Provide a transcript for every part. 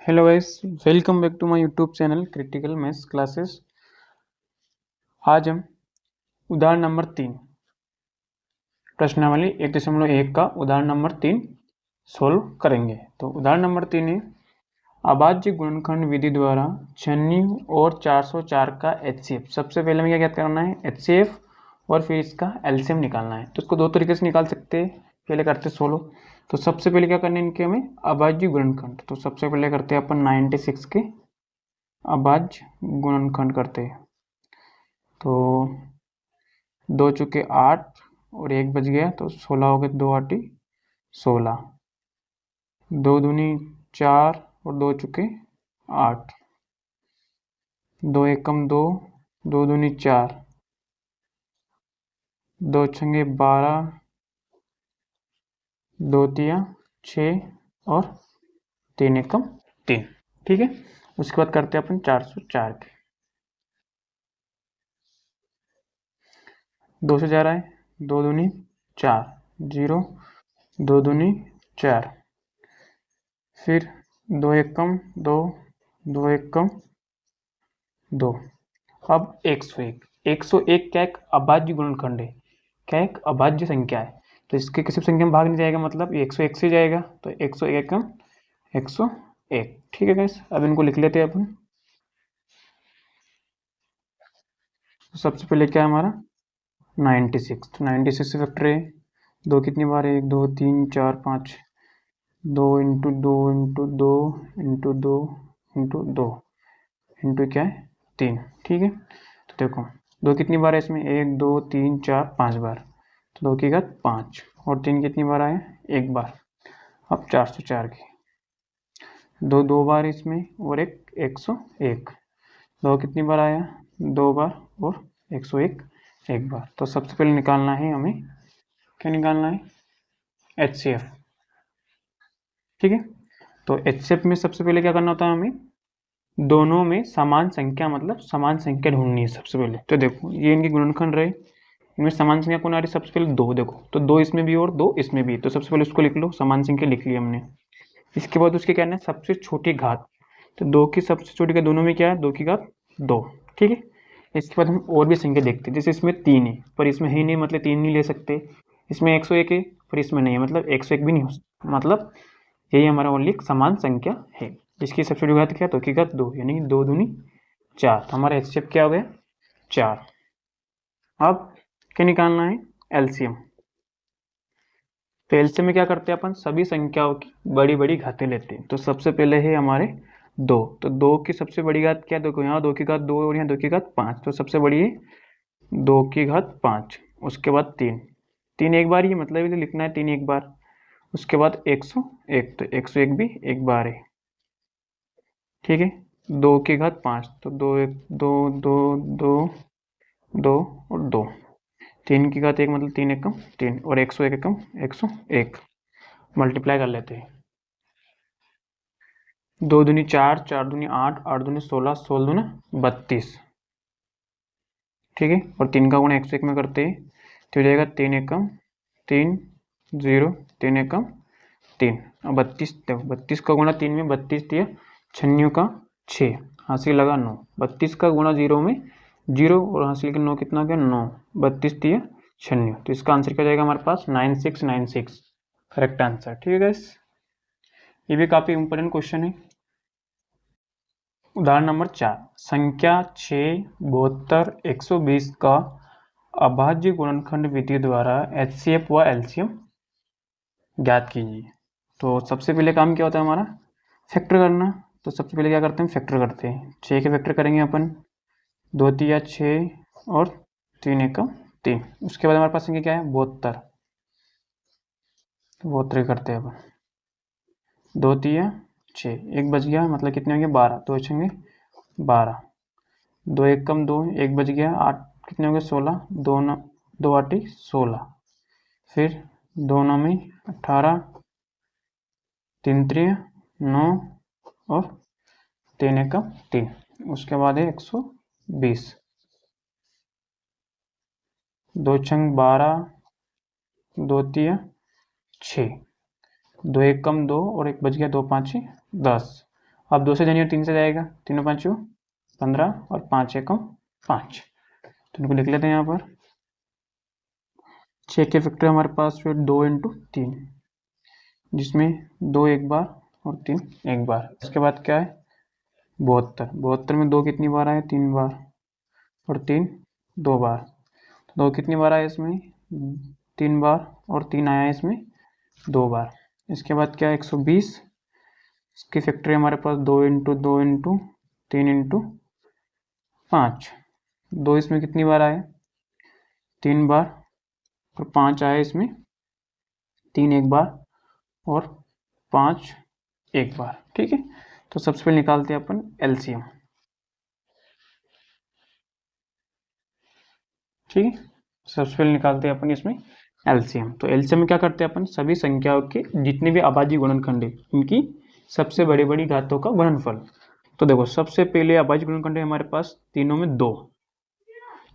Hello guys, welcome back to my YouTube channel critical maths classes. आज हम उदाहरण number 3 प्रश्नावली 1.1 का उदाहरण नंबर 3 सोल्व करेंगे। तो उदाहरण नंबर 3 है अभाज्य गुणनखंड विधि द्वारा 96 और 404 का HCF। सबसे पहले हमें क्या ज्ञात करना है, HCF, और फिर इसका LCM निकालना है। तो इसको दो तरीके से निकाल सकते हैं, पहले करते सोल्व। तो सबसे पहले क्या करना है इनके हमें अभाज्य गुणनखंड। तो सबसे पहले करते हैं अपन 96 के अभाज्य गुणनखंड करते हैं। तो 2 चुके 8 और 1 बच गया, तो 16 हो गए, 2 8 16, 2 दूनी 4 और 2 चुके 8, 2 एकम 2, 2 दूनी 4, 2 छंगे 12, 2 तिया 6 और 3 एकम 3। ठीक है, उसके बाद करते हैं अपन 404 के। 2 से जा रहा है, 2 दूनी 4, 0, 2 दूनी 4, फिर 2 एकम 2, 2 एकम 2। अब 101, 101 क्या एक अभाज्य गुणनखंड है, क्या एक अभाज्य संख्या है। तो इसके किसी संख्या में भाग नहीं जाएगा, मतलब 101 से जाएगा। तो 101 101। ठीक है गाइस, अब इनको लिख लेते हैं अपन। तो सबसे पहले क्या है हमारा 96। तो 96 से फैक्टर है, 2 कितनी बार है, 1 2 3 4 5, 2 into 2 into 2 into 2 into 2 into क्या है 3। ठीक है, तो देखो 2 कितनी बार है इसमें, 1 2 3 4 5 बार, तो 2 की घात 5, और 3 कितनी बार आया, 1 बार। अब 404 की 2 बार इसमें और 101, 2 कितनी बार आया, 2 बार, और 101 1 बार। तो सबसे पहले निकालना है हमें, क्या निकालना है, HCF। ठीक है, तो HCF में सबसे पहले क्या करना होता है हमें, दोनों में समान संख्या, मतलब समान संख्या ढूंढनी है सबसे पहले। तो देखो ये इनकी गुणनखंड रहे, इनमें समान संख्या कौन आ रही है, सबसे पहले 2। देखो तो 2 इसमें भी और 2 इसमें भी, तो सबसे पहले उसको लिख लो, समान संख्या लिख ली हमने। इसके बाद उसके क्या है, सबसे छोटी घात। तो 2 की सबसे छोटी घात दोनों में क्या है, 2 की घात 2। ठीक है, इसके बाद हम और भी संख्या देखते हैं। जैसे इसमें 3 है पर इसमें है नहीं, मतलब 3 नहीं ले सकते। इसमें 101 है पर इसमें नहीं है, मतलब 101 भी नहीं हो सकता, मतलब यही हमारा ओनली समान संख्या है। इसकी सबसे छोटी घात क्या है, 2 की घात 2, यानी 2 दूनी 4। तो हमारा HCF क्या हो गया, 4। अब क्या निकालना है, LCM। तो LCM में क्या करते हैं अपन, सभी संख्याओं की बड़ी बड़ी घातें लेते हैं। तो सबसे पहले है हमारे 2। तो 2 की सबसे बड़ी घात क्या है, देखो यहाँ 2 की घात 2 और यहाँ 2 की घात 5, तो सबसे बड़ी है 2 की घात 5। उसके बाद 3, 3 एक बार ही, मतलब इसे लिखना है 3 एक बार। उसके बाद 101, तो 101 भी एक बार है। ठीक है, 2 की घात 5, तो 2 1 2 2 2 2 और 2, 3 की घात 1, मतलब 3 एकम 3, और 101 एकम 101। मल्टीप्लाई कर लेते हैं, 2 दूनी 4, 4 दूनी 8, 8 दूनी 16, 16 दूनी 32। ठीक है, और 3 का गुणा 101 में करते हैं, तो हो जाएगा 3 एकम 3 0, 3 एकम 3, और 32। देखो 32 का गुणा 3 में 32 दिया, छन्नियों का 6, हासिल लगा 9। 32 का गुणा 0 में 0, और हासिल के 9 कितना हो गया 9, 32 दिया छन्नियों। तो इसका आंसर क्या जाएगा हमारे पास 9696, करेक्ट आंसर। ठीक है गाइस, ये भी काफी इंपॉर्टेंट क्वेश्चन है। उदाहरण नंबर 4, संख्या 6 72 120 का अभाज्य गुणनखंड विधि द्वारा HCF व LCM ज्ञात कीजिए। तो सबसे पहले काम क्या होता है हमारा, फैक्टर करना। तो सबसे पहले क्या करते हैं, फैक्टर करते हैं। 6 के फैक्टर करेंगे अपन, 2 तिया 6 और 3 एकम 3। उसके बाद हमारे पास संख्या क्या है, 72। 72 करते हैं अपन, 2 तिया 6, 1 बच गया, मतलब कितने होंगे 12, 2 छेंगे 12, 2 एकम 2, 1 बच गया 8, कितने होंगे 16, 2 9 2 8 16, फिर 2 9 में 18, 3 3 9 और 3 एकम 3। उसके बाद है 120, 2 छंग 12, 2 तिया 6, 2 एकम 2 और 1 बच गया, 2 5 10, अब 2 से जानिए 3 से जाएगा, 3 5 15 और 5 एकम 5, तो इनको लिख लेते हैं यहाँ पर। 6 के फैक्टर हमारे पास फिर 2 × 3, जिसमें 2 एक बार और 3 एक बार। इसके बाद क्या है 72, 72 में 2 कितनी बार आए 3 बार और 3 2 बार, तो 2 कितनी बार आया इसमें 3 बार और 3 आया इसमें 2 बार। इसके बाद क्या है 120, इसकी फैक्टरी हमारे पास 2 × 2 × 3 × 5, 2 इसमें कितनी बार आए 3 बार और 5 आए इसमें 3 एक बार और 5 एक बार। ठीक है, तो सबसे पहले निकालते हैं अपन एलसीएम। ठीक है, सबसे पहले निकालते हैं अपन इसमें एलसीएम। तो एलसीएम में क्या करते हैं अपन, सभी संख्याओं के जितने भी अभाज्य गुणनखंड है इनकी सबसे बड़ी बड़ी घातों का गुणनफल। तो देखो सबसे पहले अभाज्य गुणनखंड है हमारे पास तीनों में 2,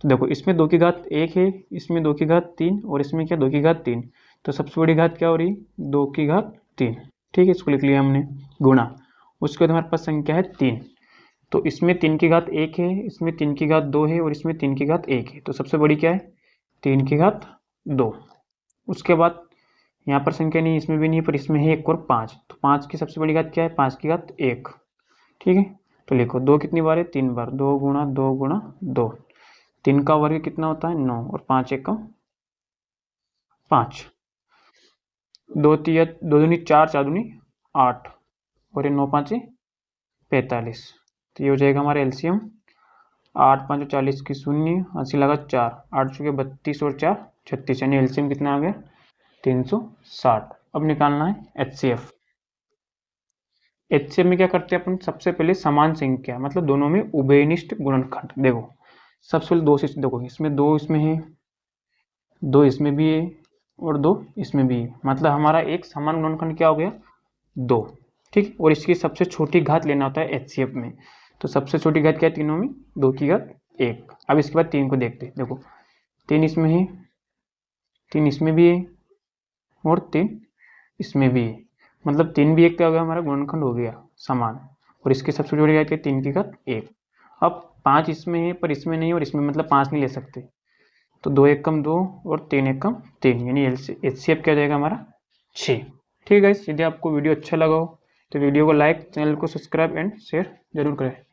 तो देखो इसमें 2 की घात 1 है, इसमें 2 की घात 3 और इसमें क्या 2 की घात 3, तो सबसे बड़ी घात क्या हो रही 2 की घात 3। ठीक है, इसको लिख लिया हमने गुणा। उसके बाद हमारे पास संख्या है 3, तो इसमें 3 की घात 1 है, इसमें 3 की घात 2 है और इसमें 3 की घात 1 है, तो सबसे बड़ी क्या है 3 की घात 2। उसके बाद यहाँ पर संख्या नहीं, इसमें भी नहीं, पर इसमें है 1 और 5, तो 5 की सबसे बड़ी घात क्या है 5 की घात 1। ठीक है, तो लिखो 2 कितनी बार है 3 बार, 2 × 2 × 2, 3 का वर्ग कितना होता है 9 और 5 एकम 5, 2 दूनी 4, 4 दूनी 8 और ये 9 5 45, तो ये हो जाएगा हमारा एलसीएम 8 5 40 की 0, 80 लगा 4, 8 चुके 32 और 4 36, यानी एलसीएम कितना आ गया 360। अब निकालना है एचसीएफ। एचसीएफ में क्या करते हैं अपन, सबसे पहले समान संख्या मतलब दोनों में उभयनिष्ठ गुणनखंड। देखो सबसे पहले 2 से देखो, इसमें 2 इसमें है, 2 इसमें भी है और 2 इसमें भी है, मतलब हमारा एक समान गुणनखंड क्या हो गया 2। ठीक, और इसकी सबसे छोटी घात लेना होता है एचसीएफ में, तो सबसे छोटी घात क्या है तीनों में 2 की घात 1। अब इसके बाद 3 को देखते हैं, देखो 3 इसमें है, 3 इसमें भी है और 3 इसमें भी है, मतलब 3 भी 1 का हो गया हमारा गुणनखंड हो गया समान, और इसकी सबसे छोटी घात क्या है 3 की घात 1। अब 5 इसमें है पर इसमें नहीं और इसमें, मतलब 5 नहीं ले सकते, तो 2 एकम 2 और 3 एकम 3, यानी एचसीएफ क्या हो जाएगा हमारा 6। ठीक है गाइस, यदि आपको वीडियो अच्छा लगा हो तो वीडियो को लाइक, चैनल को सब्सक्राइब एंड शेयर जरूर करें।